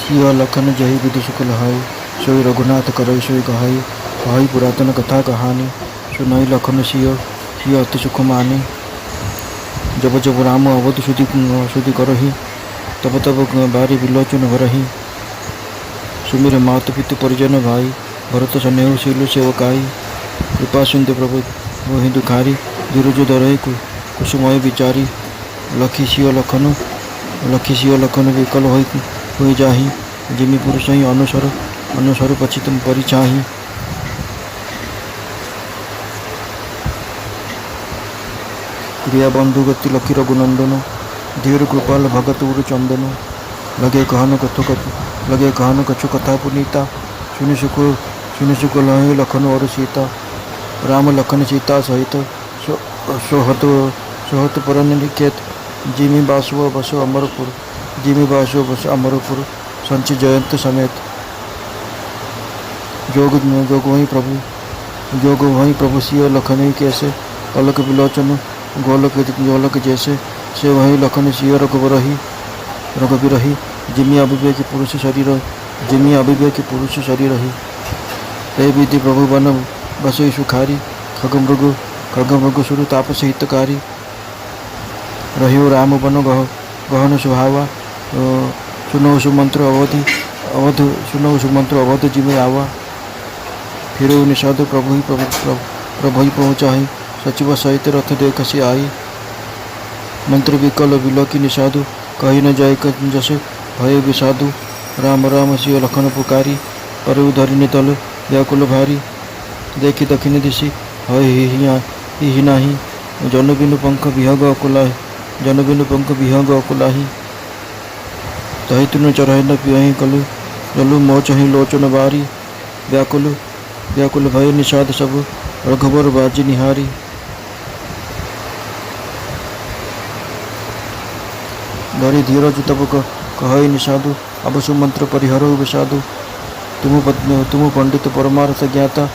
सिया लखन जही विधि सुख लहाई, सोई रघुनाथ करई सोई कहाई। कहाई पुरातन कथा कहानी, सुनाई लखन सियो सियो अति सुख मानी। जब जब राम अवध सुधि करही, तब तब बारी विलोचन भरही। सुमिर मात पितु परिजन भाई, भरत स्नेह शील सेवकाई। कृपा सिंधु प्रभु मोहि दुखारी, दुरुज दरहि कुसुमय विचारी। लखी सियो लखन विकल होई जाही, जिमि पुरुष ही अनुसर पचित परिचाही। क्रिया बंधु गति लखी रघुनंदन, धीर कृपाल भगत उर चंदन। लगे कहन कछु कथा पुनीता, सुनि सुख लहि लखन और सीता। राम लखन सीता सहित सोहत पर निकेत, जिमि बासुव बस अमरपुर। संचि जयंत समेत। जोग वही प्रभु सिय लखन कैसे, पलक विलोचन गोलक जैसे। से वही लखन सिय रघुबीरही, जिमि अविवेक पुरुष शरीर रही। ते विधि प्रभु बन बसई सुखारी, खगमृग सुर तापस हितकारी। रहियो राम बन गहन सुहावा, सुनौ सुमंत्र अवध जिमि आवा। फिर निषाद प्रभु ही पहुँचाही, सचिव सहित रथ देखसी आई। मंत्र विकल विलोकी निषादु, कही न जाय जस भय विषादु। राम सिय लखन पुकारी, परु धरिनी तल व्याकुल भारी। देखी दक्षिण दिशि हय ही नाही, जन बिनु पंख विहग अकुलाही। तहि तुन चरहि न पियहि कलु, जलु मोच ही लोचन बारी। व्याकुल भय निषाद सब, रघुबर बाजी निहारी। धरि धीरज तब कहई निषादु, अब सुमंत्र परिहरऊ विषादु। तुम पंडित परमार्थ ज्ञाता,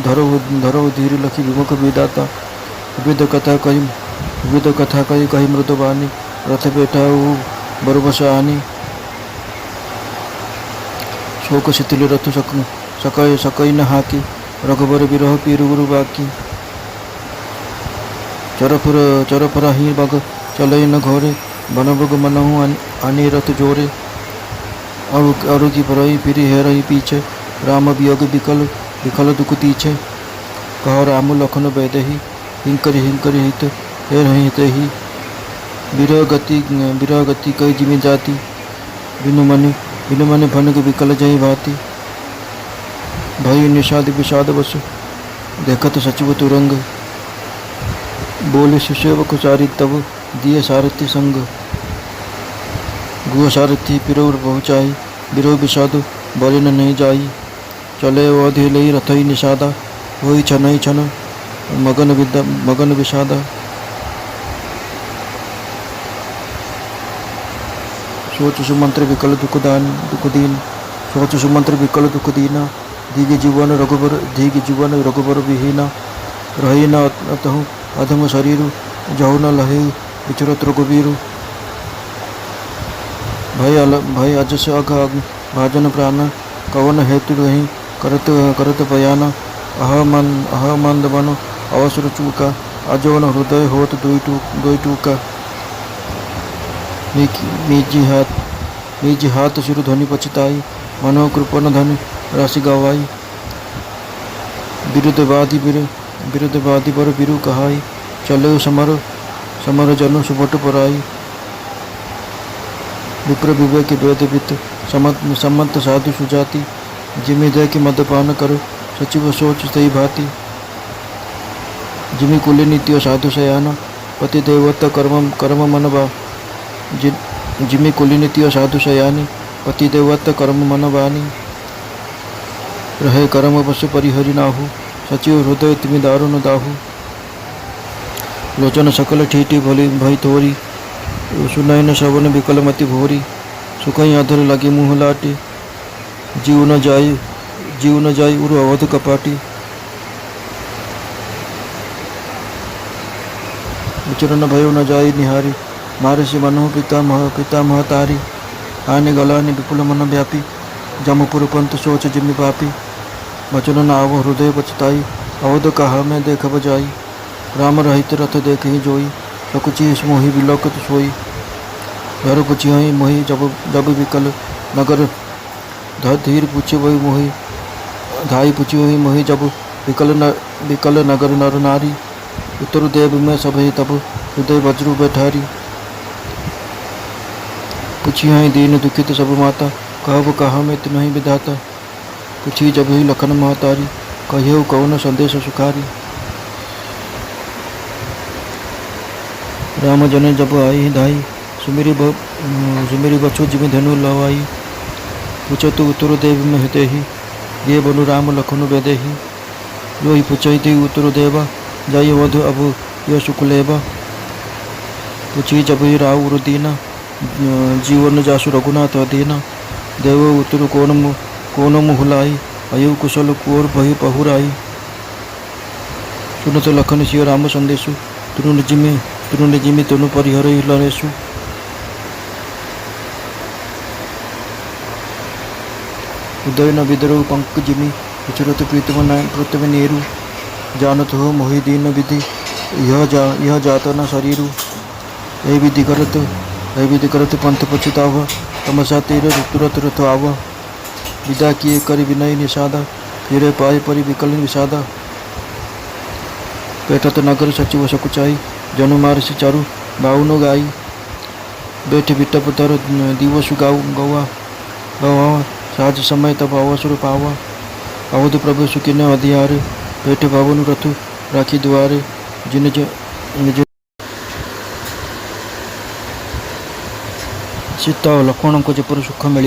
धरो धीर लखी विमुख विदाता। विविध कथा कही मृद बानी, रथ बैठाऊ बरबस आनी। शोक शिथिल रथ सकई न हाकी, रघुबर बिरह पीर गुरु बाकी। चरफरा ही बग चलई न घोरे, बनबग मनहु आनी रथ जोरे। अरु की परई फिरी हेरही पीछे, राम वियोग विकल दुख तीछे। कह राम लखन बैदही, हिंकरी हित हेरहि हितहि। विरह गति कई जिमि जाति, बिनु मनि भनक विकल जहि भाति। भई निषाद विषाद बस, देखत सचिव तुरंग। बोले सुसेवक चारि तब, दिए सारथि संग। गुह सारथि पिरौर पहुँचाई, बिरह विषादु बलिन नहीं जाई। चले अवधि लई रथई निषादा, होई छन मगन विषादा। सोच सुमंत्र विकल दुख दीन, सोच सुमंत्र विकल दुख दीना। दीघ जीवन रघुबर विहीना। रही न अतहु अधम शरीरु, जहु न लहे विचरत रघुबीरु। भय अजस अघ भाजन प्राण, कवन हेतु रही करत बयान। अह मंद मन अवसर चूका, अजवन हृदय होत दुई टूका। निज हाथ सिर ध्वनि पछताई, मनो कृपन धन राशि गवाई। विरुद्धवादी बर बिरु कहाई, चले समर जनु सुबट पराई। विप्र विवेक वेद वित्त, सम्मत साधु सुजाति। जिमि देख मदपान कर, सचिव सोच सही भांति। जिमि कुल नित्य साधु सयाना, पति देवत कर्म मन बा। जिमि कुल नित्य साधु सयानी, पति देवत कर्म मन बानी। रहे कर्म बस परिहरि नाहु, सचिव हृदय तिमि दारुण दाहु। लोचन सकल ठीठी भई थोरी, सुनय न श्रवण विकल मति भोरी। सुखई अधर लगे मुँह लाटी, जीव न जाई उरु अवध कपाटी। विचरण भयो न जाई निहारी, मारसी मनोह पितामह तारी। आने गलाने विपुल मन व्यापी जमपुर पंत सोच जिमि पापी वचन नाव हृदय पछताई अवध कहा मैं देख बजाई राम रहित रथ देख ही जोई सकुचि मोहि बिलोकत सोई घर कुचि मोहि जब विकल नगर धीर पूछे वही मोहि धाई पूछी वही मोहि जब विकल नगर नर नारी उत्तर देव में सभी तब हृदय वज्रु बैठारी पूछी दीन दुखित सब माता कहब कहा में नहीं विधाता पूछी जब ही लखन महतारी कहियो कौन संदेश सुखारी राम जन जब आई धाई सुमेरी बछु जिमि धनु लवाई पूछतु उत्तर देव में हृदय ही ये बनु राम लखन वेदे ही यो ही पूछती उत्तर देवा जाइए वधु अब यह शुक्लेबा पूछी जब ही राव रुदीना जीवन जासु रघुनाथ अधीना देव उत्तर कौन मुहलाई अयु कुशल कुर भई पहुराई सुनत लखन सिंह राम संदेशु तुरु जिमि तनु परिहर लनेशु उदय न विदरु पंक जिमि विचरत प्रीतम नेरु जानत हो मोहि दीन विधि यह जात न शरीरु ए विधि करत पंथ पछुताव तमसा तीर तुरत रथ आव विदा किए करि विनय निषादा फिर पाए परि विकल विषादा पेटत नगर सचिव सकुचाई जनु मारसी चारु बाउनो गाई बैठ बिटप तर दिवसु गवा साज समय तब अवसर पावा अवध प्रभु सुखिन अधियारे पेट भवन रथु राखी द्वारे जिन सीता और लक्ष्मण को जपर सुख मिल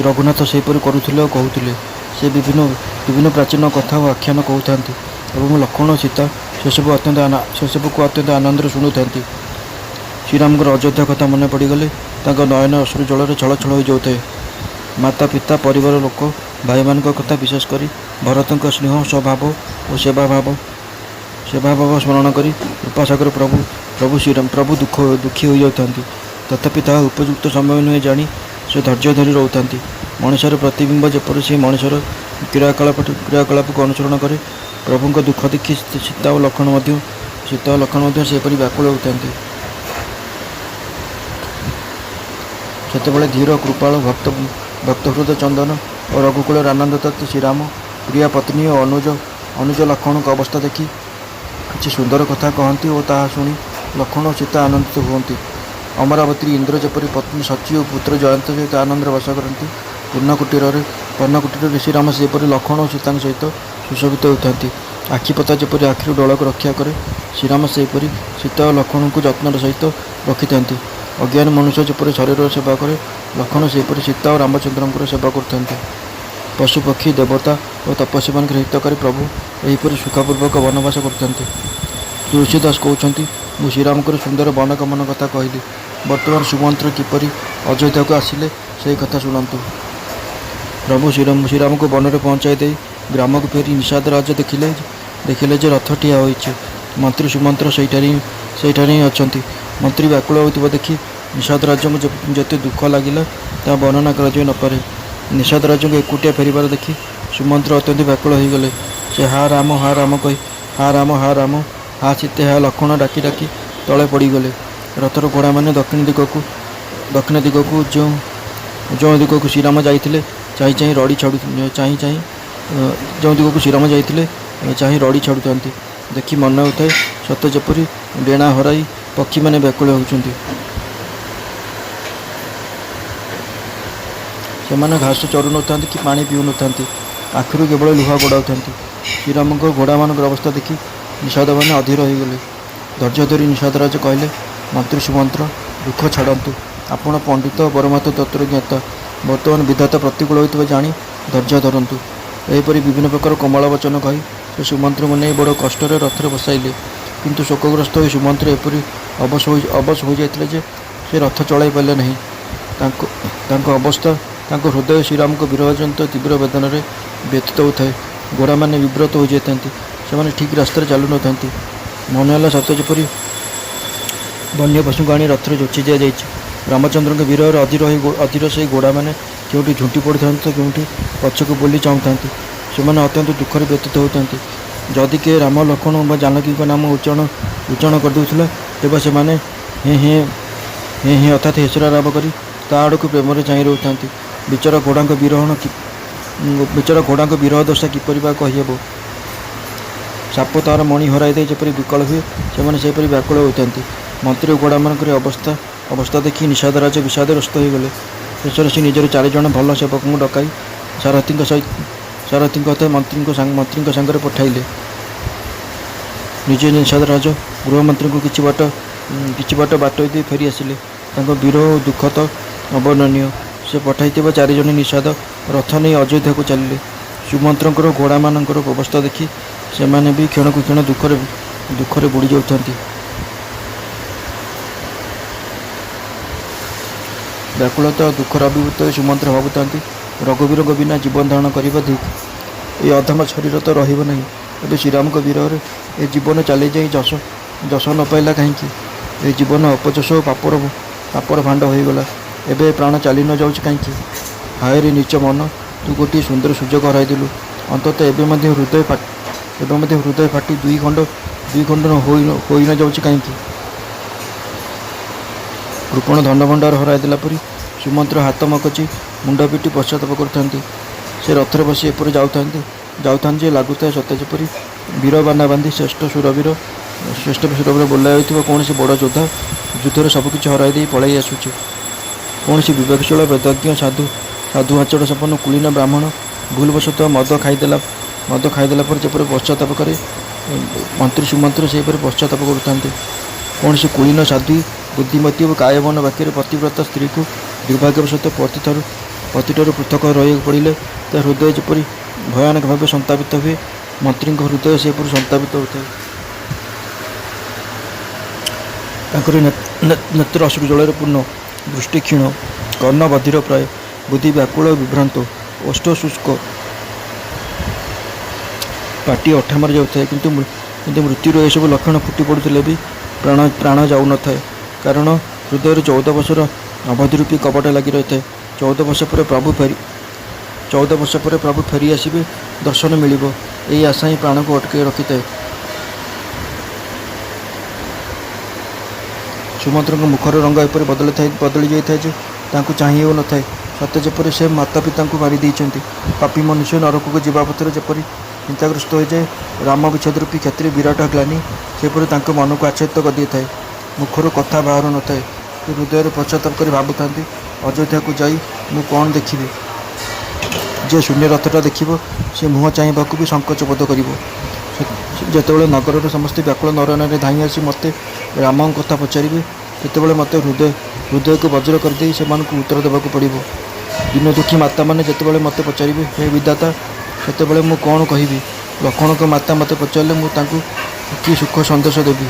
रघुनाथ सेपरि करुले कहते से विभिन्न प्राचीन कथा और आख्यान कहता और लक्ष्मण सीता सेसबू को अत्यंत आनंद शुणुता श्रीराम अयोध्या कथा मन पड़गले नयन अश्रु जल छल छल हो जाए माता पिता परिवार लोक भाई मान कथा विशेषकर भरत स्नेह स्वभाव और सेवा भाव स्मरण कर कृपासागर प्रभु श्रीराम प्रभु दुखी हो जाती तथापि ता उपयुक्त समय नुहे जानी से धैर्य धरी रोता मनुष्यर प्रतिबिंब जपर से मनुष्यर क्रियाकलाप को अनुसरण करे प्रभु दुख देखी सीता और लक्ष्मण सेपरी व्याकुल होता से धीर कृपाल भक्त हृदय चंदन और रघुकुल आनंद तत्व श्रीराम प्रिया पत्नी और अनुज लक्ष्मण को अवस्था देखी किसी सुंदर कथा कहती और ताहा शुणी लक्ष्मण और सीता आनंदित होती अमरावती इंद्र जपरी पत्नी सची और पुत्र जयंत सहित आनंद बस करती पर्णकुटीर श्रीराम सेपरी लक्ष्मण और सीता सहित सुशोभित होती आखिपता जपरी आखिर डोलक रक्षा करे श्रीराम सेपरी सीता और लक्ष्मण को जत्न सहित रखी था अज्ञान मनुष्य जपरी शरीर सेवा करे लक्ष्मण सेपरी सीता और रामचंद्र सेवा करते पशुपक्षी देवता और तपस्वी मान हितकारी प्रभु यहीपरि सुखपूर्वक वनवास करते तुलसीदास कहते मु श्रीराम सुंदर वनगमन कथा कहली बर्तमान सुमंत्र किपरि अयोध्या को आसिले से कथा शुणु प्रभु श्रीराम को वन में पहुँचाई दे ग्राम को फेरी निषाद राज देखिले जे रथ ठिया होइछे मंत्री सुमंत्र सेठार ही अच्छा मंत्री व्याकुल होता देखी निषाद राज को जिते दुख लगिला ता वर्णना कर नपे निषाद राज को एकुटिया फेरबार देखी सुमंत्र अत्यंत व्याकुल हो गले से हा राम कही हा राम हा सीते हा लक्ष्मण डाकी डाकी तले पड़गले रथर घोड़ा मैंने दक्षिण दिग को जो दिग को श्रीराम जाते चाही रड़ी छाड़ू जो दिग को श्रीराम जाते चाही रड़ी छाड़ुता देखी मन होता सत जपरी डेणा हराई पक्षी मैंने व्याकुल होती से घास चरु न कि पानी पीऊ न आखिर केवल लुहा गड़ाऊँ श्रीराम घोड़ा मान अवस्था देखी निषाद मैंने अधीर हो गले धैर्य धरी निषाद राज कहले मंत्री सुमंत्र दुख छाड़ू आपण पंडित परमात्म तत्वज्ञाता बर्तमान विधाता प्रतिकूल होता जानी धैर्य धरतु यहीपरि विभिन्न प्रकार कमला वचन कही से सुमंत्र को नहीं बड़ कष्ट रथरे बसाइले किंतु शोकग्रस्त हो सुमंत्र एपरी अवश हो जाते से रथ चलाई पारे नहीं अवस्था हृदय श्रीराम को विरहजनित तीव्र वेदन व्यतीत होता है घोड़ा मैंने विव्रत हो जाता से ठीक रास्तार चलु न मन है सत जपरी वन्य पशु को आनी रथरे जोची दि जाए ରାମଚନ୍ଦ୍ରଙ୍କ ବିରହରେ ଅଧୀର ସେହି ଘୋଡ଼ାମାନେ କେଉଁଠି ଝୁଣ୍ଟି ପଡ଼ିଥାନ୍ତି ତ କେଉଁଠି ପଛକୁ ବୁଲି ଚାହୁଁଥାନ୍ତି। ସେମାନେ ଅତ୍ୟନ୍ତ ଦୁଃଖରେ ବ୍ୟତୀତ ହେଉଥାନ୍ତି। ଯଦି କିଏ ରାମ ଲକ୍ଷ୍ମଣ ବା ଜାନକୀଙ୍କ ନାମ ଉଚ୍ଚାରଣ କରିଦେଉଥିଲା ତେବେ ସେମାନେ ହେଁ ହେଁ ଅର୍ଥାତ୍ ହେସରା ରାବ କରି ତା ଆଡ଼କୁ ପ୍ରେମରେ ଚାହିଁ ରହୁଥାନ୍ତି। ବିଚରା ଘୋଡ଼ାଙ୍କ ବିରହ ଦଶା କିପରି ବା କହିହେବ? ସାପ ତାର ମଣି ହରାଇ ଦେଇ ଯେପରି ବିକଳ ହୁଏ, ସେମାନେ ସେହିପରି ବ୍ୟାକୁଳ ହୋଇଥାନ୍ତି। ମନ୍ତ୍ରୀ ଓ ଘୋଡ଼ାମାନଙ୍କର ଅବସ୍ଥା ଦେଖି ନିଷାଦରାଜ ବିଷାଦଗ୍ରସ୍ତ ହୋଇଗଲେ। ଶେଷରେ ସେ ନିଜର 4 ଜଣ ଭଲ ସେବକଙ୍କୁ ଡକାଇ ସାରଥୀଙ୍କ ମନ୍ତ୍ରୀଙ୍କ ସାଙ୍ଗରେ ପଠାଇଲେ। ନିଜେ ନିଷାଦରାଜ ଗୃହମନ୍ତ୍ରୀଙ୍କୁ କିଛି ବାଟ ଦେଇ ଫେରି ଆସିଲେ। ତାଙ୍କ ବିରହ ଓ ଦୁଃଖ ତ ଅବର୍ଣ୍ଣନୀୟ। ସେ ପଠାଇଥିବା 4 ଜଣ ନିଷାଦ ରଥ ନେଇ ଅଯୋଧ୍ୟାକୁ ଚାଲିଲେ। ସୁମନ୍ତ୍ରଙ୍କର ଘୋଡ଼ାମାନଙ୍କର ଅବସ୍ଥା ଦେଖି ସେମାନେ ବି କ୍ଷଣକୁ କ୍ଷଣ ଦୁଃଖରେ ବୁଡ଼ି ଯାଉଥାନ୍ତି। ବ୍ୟାକୁଳତା ଓ ଦୁଃଖର ଅଭିଭୂତ ହୋଇ ସୁମନ୍ତ୍ର ଭାବୁଥାନ୍ତି, ରଘୁବୀରଙ୍କ ବିନା ଜୀବନ ଧାରଣ କରିବା ଧିକ୍। ଏ ଅଧମ ଶରୀର ତ ରହିବ ନାହିଁ। ଏବେ ଶ୍ରୀରାମଙ୍କ ବିରହରେ ଏ ଜୀବନ ଚାଲିଯାଇ ଯଶ ନ ପାଇଲା କାହିଁକି? ଏ ଜୀବନ ଅପଯଶ ଓ ପାପର ଭାଣ୍ଡ ହୋଇଗଲା। ଏବେ ପ୍ରାଣ ଚାଲି ନ ଯାଉଛି କାହିଁକି? ହାୟରେ ନୀଚ ମନ, ତୁ ଗୋଟିଏ ସୁନ୍ଦର ସୁଯୋଗ ହରାଇଦେଲୁ। ଅନ୍ତତଃ ଏବେ ମଧ୍ୟ ହୃଦୟ ଫାଟି ଦୁଇ ଖଣ୍ଡ ହୋଇ ନ ଯାଉଛି କାହିଁକି? କୃପଣ ଧନଭଣ୍ଡାର ହରାଇ ଦେଲା ପରି ସୁମନ୍ତ୍ର ହାତ ମକଚି ମୁଣ୍ଡ ପିଟି ପଶ୍ଚାତାପ କରୁଥାନ୍ତି। ସେ ରଥରେ ବସି ଏପରି ଯାଉଥାନ୍ତି ଯେ ଲାଗୁଥାଏ ସତେ ଯେପରି ବୀର ବାନା ବାନ୍ଧି ଶ୍ରେଷ୍ଠ ସୁରବୀର ବୋଲାଇ ହୋଇଥିବା କୌଣସି ବଡ଼ ଯୋଦ୍ଧା ଯୁଦ୍ଧରେ ସବୁକିଛି ହରାଇ ଦେଇ ପଳାଇ ଆସୁଛି। କୌଣସି ବିବେକଶୀଳ ବେଦଜ୍ଞ ସାଧୁ ଆଚରଣ ସମ୍ପନ୍ନ କୁଳୀନ ବ୍ରାହ୍ମଣ ଭୁଲବଶତଃ ମଦ ଖାଇଦେଲା ପରେ ଯେପରି ପଶ୍ଚାତାପ କରେ, ମନ୍ତ୍ରୀ ସୁମନ୍ତ୍ର ସେହିପରି ପଶ୍ଚାତାପ କରୁଥାନ୍ତି। କୌଣସି କୁଳୀନ ସାଧ୍ୱୀ ବୁଦ୍ଧିମତୀ ଓ କାୟମନ ବାକ୍ୟରେ ପତିବ୍ରତା ସ୍ତ୍ରୀକୁ ଦୁର୍ଭାଗ୍ୟବଶତଃ ପତିଠାରୁ ପୃଥକ ରହିବାକୁ ପଡ଼ିଲେ ତା ହୃଦୟ ଯେପରି ଭୟାନକ ଭାବେ ସନ୍ତାପିତ ହୁଏ, ମନ୍ତ୍ରୀଙ୍କ ହୃଦୟ ସେପରି ସନ୍ତାପିତ ହୋଇଥାଏ। ତାଙ୍କର ନେତ୍ର ଅଶ୍ରୁ ଜଳରେ ପୂର୍ଣ୍ଣ, ଦୃଷ୍ଟି କ୍ଷୀଣ, କର୍ଣ୍ଣ ବଧିର ପ୍ରାୟ, ବୁଦ୍ଧି ବ୍ୟାକୁଳ ଓ ବିଭ୍ରାନ୍ତ, ଓଷ୍ଠ ଶୁଷ୍କ, ପାଟି ଅଠା ମାରି ଯାଉଥାଏ। କିନ୍ତୁ ମୃତ୍ୟୁର ଏସବୁ ଲକ୍ଷଣ ଫୁଟି ପଡ଼ୁଥିଲେ ବି ପ୍ରାଣ ଯାଉନଥାଏ। କାରଣ ହୃଦୟରେ 14 ବର୍ଷର ଅବଧି ରୂପୀ କପଟ ଲାଗି ରହିଥାଏ। 14 ବର୍ଷ ପରେ ପ୍ରଭୁ ଫେରି ଆସିବେ, ଦର୍ଶନ ମିଳିବ, ଏହି ଆଶା ହିଁ ପ୍ରାଣକୁ ଅଟକାଇ ରଖିଥାଏ। ସୁମନ୍ତ୍ରଙ୍କ ମୁଖର ରଙ୍ଗ ଏପରି ବଦଳି ଯାଇଥାଏ ଯେ ତାଙ୍କୁ ଚାହିଁ ହେଉନଥାଏ। ସତେ ଯେପରି ସେ ମାତା ପିତାଙ୍କୁ ମାରି ଦେଇଛନ୍ତି। ପାପୀ ମନୁଷ୍ୟ ନରକକୁ ଯିବା ପଥରେ ଯେପରି ଚିନ୍ତାଗ୍ରସ୍ତ ହୋଇଯାଏ, ରାମ ବିଚ୍ଛେଦ ରୂପୀ କ୍ଷେତ୍ରରେ ବିରାଟ ଗ୍ଲାନି ସେପରି ତାଙ୍କ ମନକୁ ଆଚ୍ଛାଦିତ କରିଦେଇଥାଏ। ମୁଖରୁ କଥା ବାହାରୁ ନଥାଏ। ସେ ହୃଦୟରେ ପଶ୍ଚାତାପ କରି ଭାବୁଥାନ୍ତି, ଅଯୋଧ୍ୟାକୁ ଯାଇ ମୁଁ କ'ଣ ଦେଖିବି? ଯେ ଶୂନ୍ୟ ରଥଟା ଦେଖିବ, ସେ ମୁହଁ ଚାହିଁବାକୁ ବି ସଙ୍କୋଚ ବୋଧ କରିବ। ଯେତେବେଳେ ନଗରର ସମସ୍ତେ ବ୍ୟାକୁଳ ନରନାରୀ ଧାଇଁ ଆସି ମୋତେ ରାମଙ୍କ କଥା ପଚାରିବେ, ସେତେବେଳେ ମୋତେ ହୃଦୟକୁ ବଜ୍ର କରିଦେଇ ସେମାନଙ୍କୁ ଉତ୍ତର ଦେବାକୁ ପଡ଼ିବ। ଦିନ ଦୁଃଖୀ ମାତାମାନେ ଯେତେବେଳେ ମୋତେ ପଚାରିବେ, ହେ ବିଧାତା, ସେତେବେଳେ ମୁଁ କ'ଣ କହିବି? ଲକ୍ଷ୍ମଣଙ୍କ ମାତା ମୋତେ ପଚାରିଲେ ମୁଁ ତାଙ୍କୁ କି ସୁଖ ସନ୍ଦେଶ ଦେବି?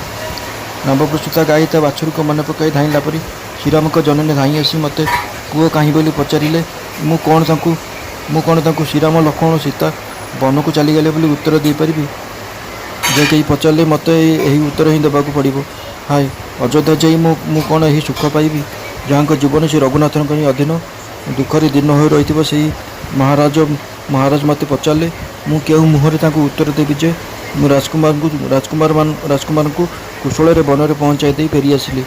ନବପ୍ରସୂତା ଗାଈ ତା ବାଛୁରୀକୁ ମନେ ପକାଇ ଧାଇଁଲା ପରି ଶ୍ରୀରାମଙ୍କ ଜନନୀ ଧାଇଁ ଆସି ମୋତେ ପୁଅ କାହିଁ ବୋଲି ପଚାରିଲେ ମୁଁ କ'ଣ ତାଙ୍କୁ ଶ୍ରୀରାମ ଲକ୍ଷ୍ମଣ ସୀତା ବନକୁ ଚାଲିଗଲେ ବୋଲି ଉତ୍ତର ଦେଇପାରିବି? ଯେ କେହି ପଚାରିଲେ ମୋତେ ଏହି ଉତ୍ତର ହିଁ ଦେବାକୁ ପଡ଼ିବ। ହାୟ, ଅଯୋଧ୍ୟା ଯାଇ ମୁଁ କ'ଣ ଏହି ସୁଖ ପାଇବି, ଯାହାଙ୍କ ଜୀବନ ଶ୍ରୀ ରଘୁନାଥଙ୍କ ହିଁ ଅଧୀନ? ଦୁଃଖରେ ଦୀନ ହୋଇ ରହିଥିବା ସେହି ମହାରାଜ ମୋତେ ପଚାରିଲେ ମୁଁ କେଉଁ ମୁହଁରେ ତାଙ୍କୁ ଉତ୍ତର ଦେବି ଯେ ମୁଁ ରାଜକୁମାରଙ୍କୁ କୁଶଳରେ ବନରେ ପହଞ୍ଚାଇ ଦେଇ ଫେରିଆସିଲି।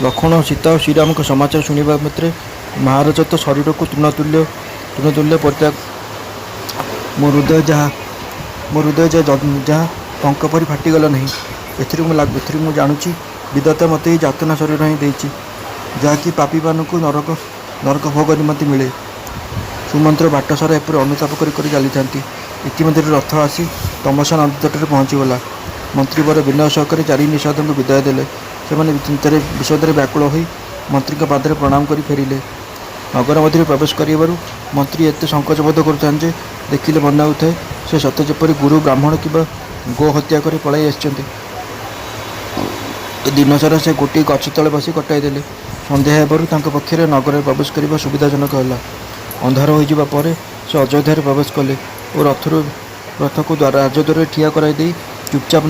ଲକ୍ଷ୍ମଣ, ସୀତା ଓ ଶ୍ରୀରାମଙ୍କ ସମାଚାର ଶୁଣିବା ମାତ୍ରେ ମହାରାଜ ତ ଶରୀରକୁ ତୃଣତୁଲ୍ୟ ପରିତ୍ୟାଗ। ମୋ ହୃଦୟ ଯାହା ଟଙ୍କ ପରି ଫାଟିଗଲା ନାହିଁ। ଏଥିରୁ ମୁଁ ଜାଣୁଛି ବିଧାତା ମୋତେ ଏହି ଯାତନା ଶରୀର ହିଁ ଦେଇଛି, ଯାହାକି ପାପୀମାନଙ୍କୁ ନରକ ଭୋଗ ନିମନ୍ତେ ମିଳେ। ସୁମନ୍ତ୍ର ବାଟ ସାରା ଏପରି ଅନୁତାପ କରି ଚାଲିଥାନ୍ତି। ଇତିମଧ୍ୟରେ ରଥ ଆସି ତମସା ନଦୀ ତଟରେ ପହଞ୍ଚିଗଲା। ମନ୍ତ୍ରୀ ବର ବିନୟ ସହକାରେ 4 ନିଷାଦଙ୍କୁ ବିଦାୟ ଦେଲେ। ସେମାନେ ବିଷାଦରେ ବ୍ୟାକୁଳ ହୋଇ ମନ୍ତ୍ରୀଙ୍କ ପାଦରେ ପ୍ରଣାମ କରି ଫେରିଲେ। ନଗର ମଧ୍ୟରେ ପ୍ରବେଶ କରିବାରୁ ମନ୍ତ୍ରୀ ଏତେ ସଂକୋଚ ବୋଧ କରୁଥାନ୍ତି ଯେ ଦେଖିଲେ ମନେ ହେଉଥାଏ ସେ ସତେ ଯେପରି ଗୁରୁ ବ୍ରାହ୍ମଣ କିମ୍ବା ଗୋ ହତ୍ୟା କରି ପଳାଇ ଆସିଛନ୍ତି। ଦିନସାରା ସେ ଗୋଟିଏ ଗଛ ତଳେ ବସି କଟାଇ ଦେଲେ। ସନ୍ଧ୍ୟା ହେବାରୁ ତାଙ୍କ ପକ୍ଷରେ ନଗରରେ ପ୍ରବେଶ କରିବା ସୁବିଧାଜନକ ହେଲା। ଅନ୍ଧାର ହୋଇଯିବା ପରେ ସେ ଅଯୋଧ୍ୟାରେ ପ୍ରବେଶ କଲେ ଓ ରଥକୁ ରାଜଦ୍ୱାରରେ ଠିଆ କରାଇ ଦେଇ ଚୁପଚାପ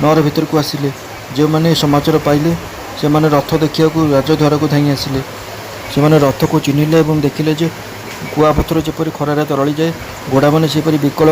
ନଅର ଭିତରକୁ ଆସିଲେ। ଯେଉଁମାନେ ଏ ସମାଚାର ପାଇଲେ ସେମାନେ ରଥ ଦେଖିବାକୁ ରାଜଦ୍ୱାରକୁ ଧାଇଁ ଆସିଲେ। ସେମାନେ ରଥକୁ ଚିହ୍ନିଲେ ଏବଂ ଦେଖିଲେ ଯେ କୁଆପଥର ଯେପରି ଖରାରେ ତରଳିଯାଏ, ଘୋଡ଼ାମାନେ ସେପରି ବିକଳ